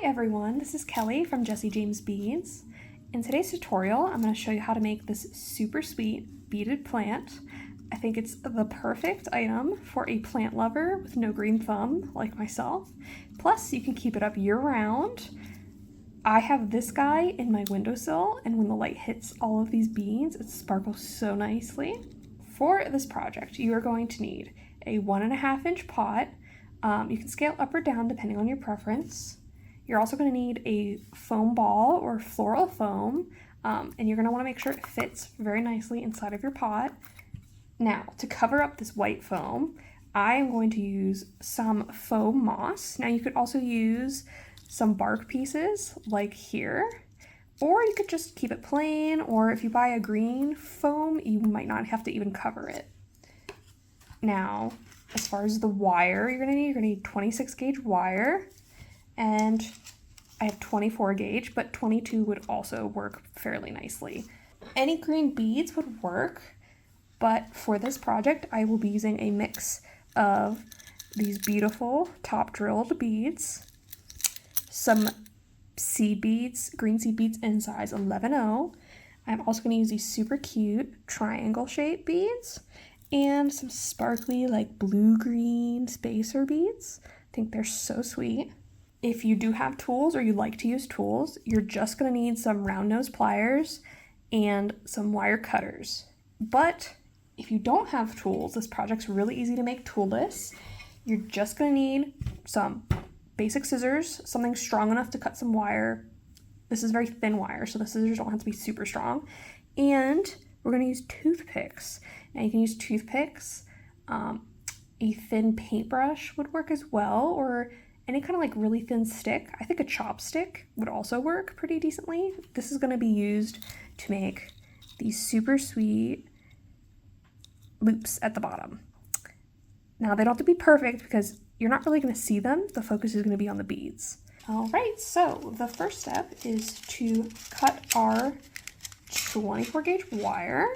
everyone, this is Kelly from Jesse James Beads. In today's tutorial, I'm going to show you how to make this super sweet beaded plant. I think it's the perfect item for a plant lover with no green thumb like myself. Plus, you can keep it up year-round. I have this guy in my windowsill, and when the light hits all of these beads, it sparkles so nicely. For this project, you are going to need a 1.5-inch pot. You can scale up or down depending on your preference. You're also going to need a foam ball or floral foam, and you're going to want to make sure it fits very nicely inside of your pot. Now, to cover up this white foam, I am going to use some foam moss. Now, you could also use some bark pieces like here, or you could just keep it plain, or if you buy a green foam, you might not have to even cover it. Now, as far as the wire you're going to need 26 gauge wire, and I have 24 gauge, but 22 would also work fairly nicely. Any green beads would work, but for this project, I will be using a mix of these beautiful top drilled beads, some seed beads, green seed beads in size 11-0. I'm also going to use these super cute triangle shaped beads and some sparkly like blue-green spacer beads. I think they're so sweet. If you do have tools or you like to use tools, you're just going to need some round nose pliers and some wire cutters. But if you don't have tools, this project's really easy to make toolless. You're just going to need some basic scissors, something strong enough to cut some wire. This is very thin wire, so the scissors don't have to be super strong. And we're going to use toothpicks. Now you can use toothpicks. A thin paintbrush would work as well, or any kind of like really thin stick. I think a chopstick would also work pretty decently. This is going to be used to make these super sweet loops at the bottom. Now they don't have to be perfect because you're not really going to see them. The focus is going to be on the beads. All right, so the first step is to cut our 24 gauge wire.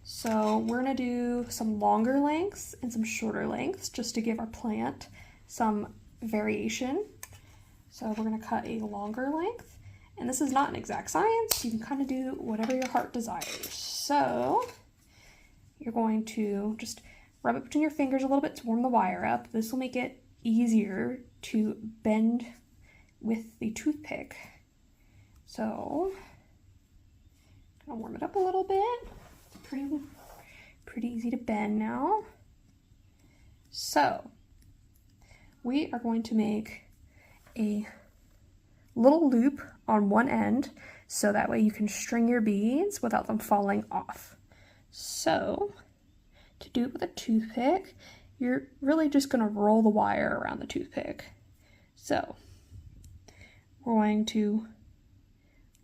So we're going to do some longer lengths and some shorter lengths just to give our plant some variation. So we're going to cut a longer length, and this is not an exact science. You can kind of do whatever your heart desires. So you're going to just rub it between your fingers a little bit to warm the wire up. This will make it easier to bend with the toothpick. So I'm gonna warm it up a little bit. It's pretty easy to bend now. So we are going to make a little loop on one end so that way you can string your beads without them falling off. So to do it with a toothpick, you're really just going to roll the wire around the toothpick. So we're going to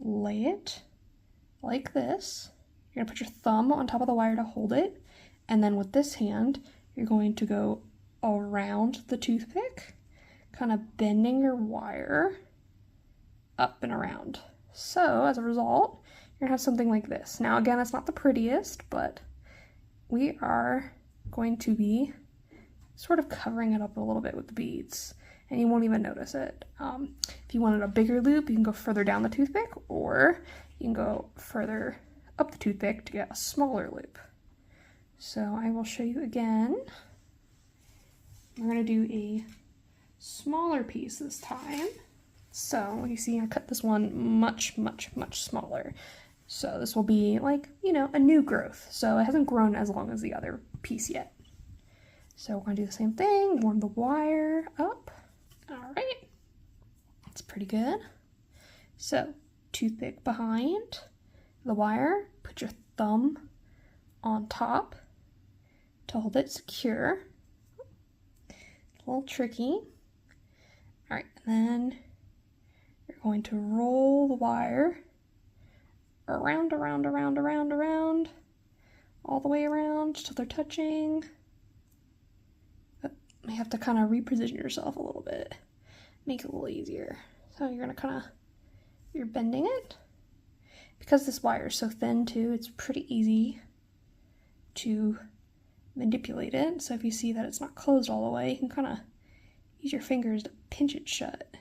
lay it like this. You're going to put your thumb on top of the wire to hold it, and then with this hand, you're going to go around the toothpick, kind of bending your wire up and around. So as a result, you're going to have something like this. Now again, it's not the prettiest, but we are going to be sort of covering it up a little bit with the beads, and you won't even notice it. If you wanted a bigger loop, you can go further down the toothpick, or you can go further up the toothpick to get a smaller loop. So I will show you again. We're going to do a smaller piece this time. So you see I cut this one much smaller. So this will be like, a new growth. So it hasn't grown as long as the other piece yet. So we're going to do the same thing, warm the wire up. All right, that's pretty good. So toothpick behind the wire, put your thumb on top to hold it secure. A little tricky. All right, and then you're going to roll the wire around, all the way around till they're touching. You have to kind of reposition yourself a little bit, make it a little easier. So you're gonna you're bending it. Because this wire is so thin too, it's pretty easy to manipulate it. So if you see that it's not closed all the way, you can kind of use your fingers to pinch it shut.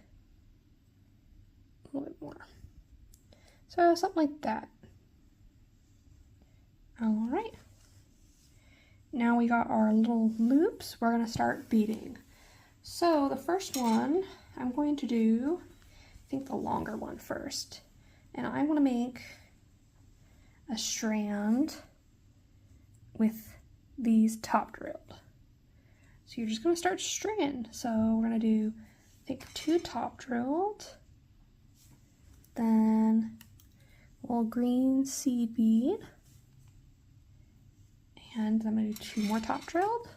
So something like that. All right. Now we got our little loops. We're gonna start beading. So the first one, I'm going to do, I think the longer one first. And I wanna make a strand with these top drilled. So you're just gonna start strand. So we're gonna do, I think 2 top drilled, then a little green seed bead, and I'm gonna do 2 more top drilled.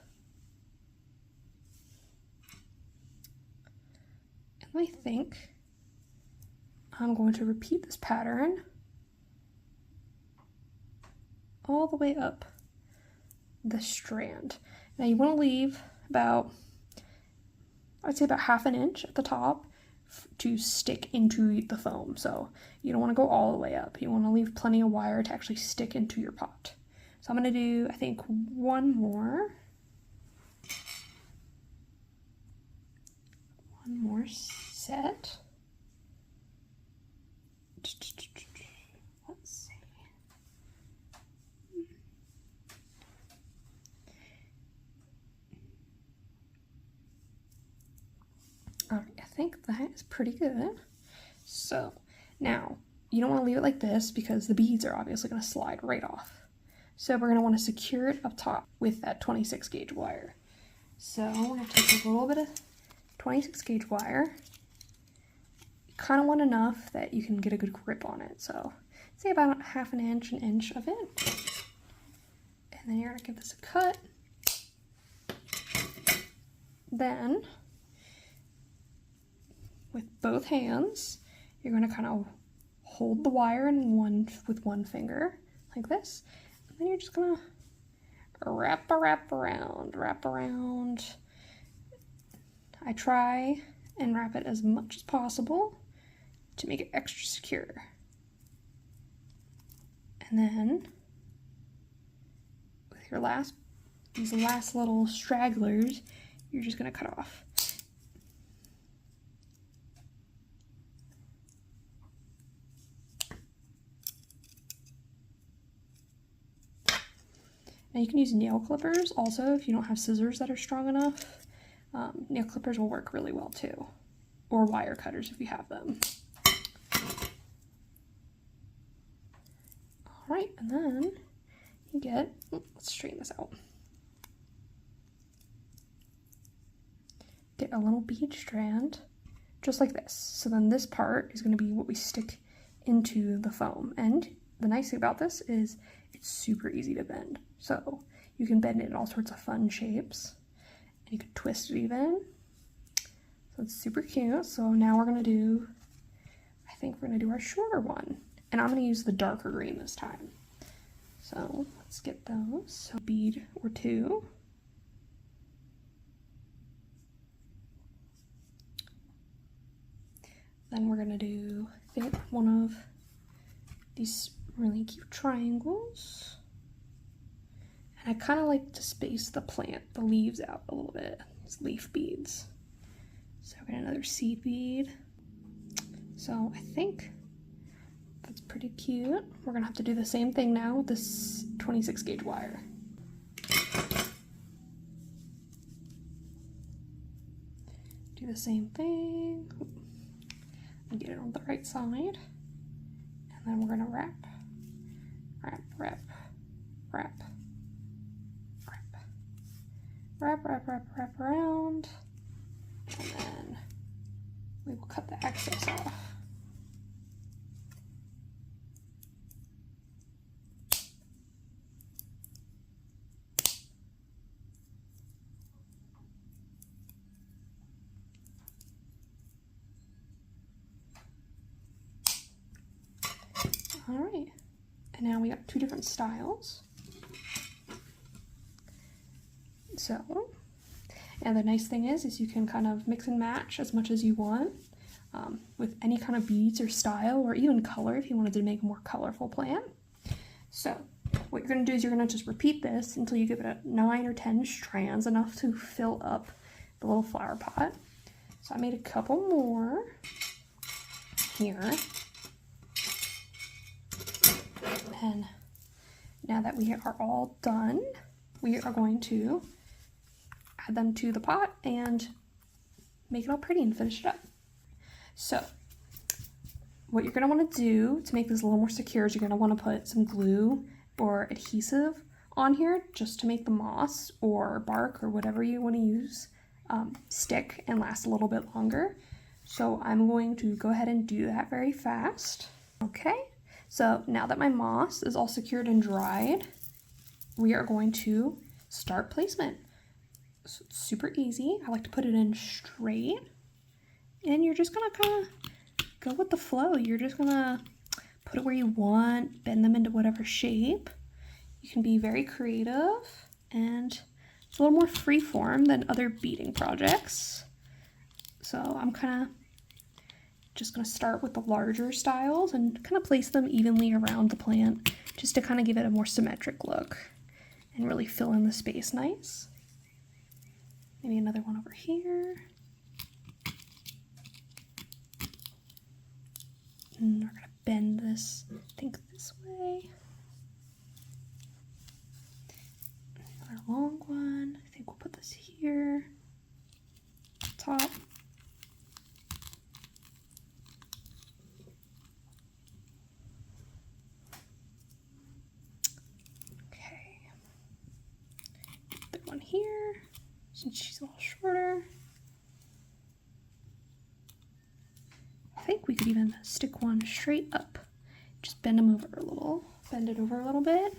And I think I'm going to repeat this pattern all the way up the strand. Now you want to leave about, I'd say about 1/2 inch at the top to stick into the foam. So you don't want to go all the way up. You want to leave plenty of wire to actually stick into your pot. So I'm going to do, I think, one more set. Let's see. All right, I think that is pretty good. So now you don't want to leave it like this because the beads are obviously going to slide right off. So we're going to want to secure it up top with that 26 gauge wire. So we're going to take a little bit of 26 gauge wire. You kind of want enough that you can get a good grip on it. So say about 1/2 inch, an inch of it. And then you're going to give this a cut. Then with both hands, you're going to kind of hold the wire with one finger like this. And then you're just going to wrap around. I try and wrap it as much as possible to make it extra secure. And then with your these last little stragglers, you're just going to cut off. Now you can use nail clippers also if you don't have scissors that are strong enough. Nail clippers will work really well too, or wire cutters if you have them. All right, and then you get, let's straighten this out. Get a little bead strand, just like this. So then this part is going to be what we stick into the foam. And the nice thing about this is it's super easy to bend. So you can bend it in all sorts of fun shapes. And you can twist it even. So it's super cute. So now we're going to do, I think we're going to do our shorter one. And I'm going to use the darker green this time. So let's get those. So bead or 2. Then we're going to do, I think, one of these really cute triangles. And I kind of like to space the leaves out a little bit. It's leaf beads. So we're going to another seed bead. So I think that's pretty cute. We're going to have to do the same thing now with this 26 gauge wire. Do the same thing. And get it on the right side. And then we're going to wrap around, and then we will cut the excess off. All right, and now we got 2 different styles. So, and the nice thing is you can kind of mix and match as much as you want with any kind of beads or style, or even color if you wanted to make a more colorful plant. So what you're going to do is you're going to just repeat this until you give it 9 or 10 strands, enough to fill up the little flower pot. So I made a couple more here. And now that we are all done, we are going to add them to the pot and make it all pretty and finish it up. So what you're going to want to do to make this a little more secure is you're going to want to put some glue or adhesive on here just to make the moss or bark or whatever you want to use stick and last a little bit longer. So I'm going to go ahead and do that very fast. Okay, so now that my moss is all secured and dried, we are going to start placement. So it's super easy. I like to put it in straight, and you're just gonna kind of go with the flow. You're just gonna put it where you want, bend them into whatever shape. You can be very creative, and it's a little more freeform than other beading projects. So I'm kind of just going to start with the larger styles and kind of place them evenly around the plant just to kind of give it a more symmetric look and really fill in the space nice. Maybe another one over here. And we're going to bend this, I think this way. Another long one. I think we'll put this here. Top. Okay. The one here, since she's a little shorter. I think we could even stick one straight up. Just bend them over a little. Bend it over a little bit.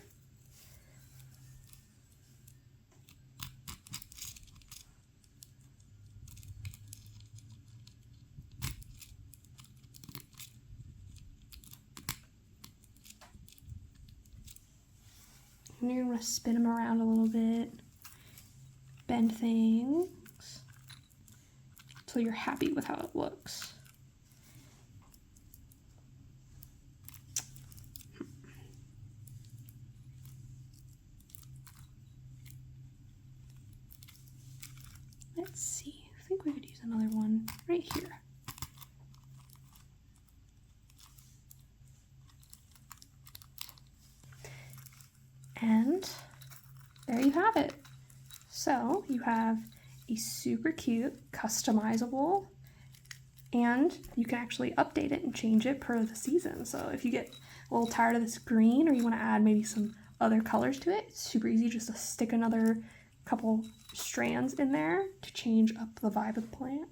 And you're going to spin them around a little bit, bend things until you're happy with how it looks. Let's see, I think we could use another one right here. And there you have it. So you have a super cute, customizable, and you can actually update it and change it per the season. So if you get a little tired of this green or you want to add maybe some other colors to it, it's super easy just to stick another couple strands in there to change up the vibe of the plant.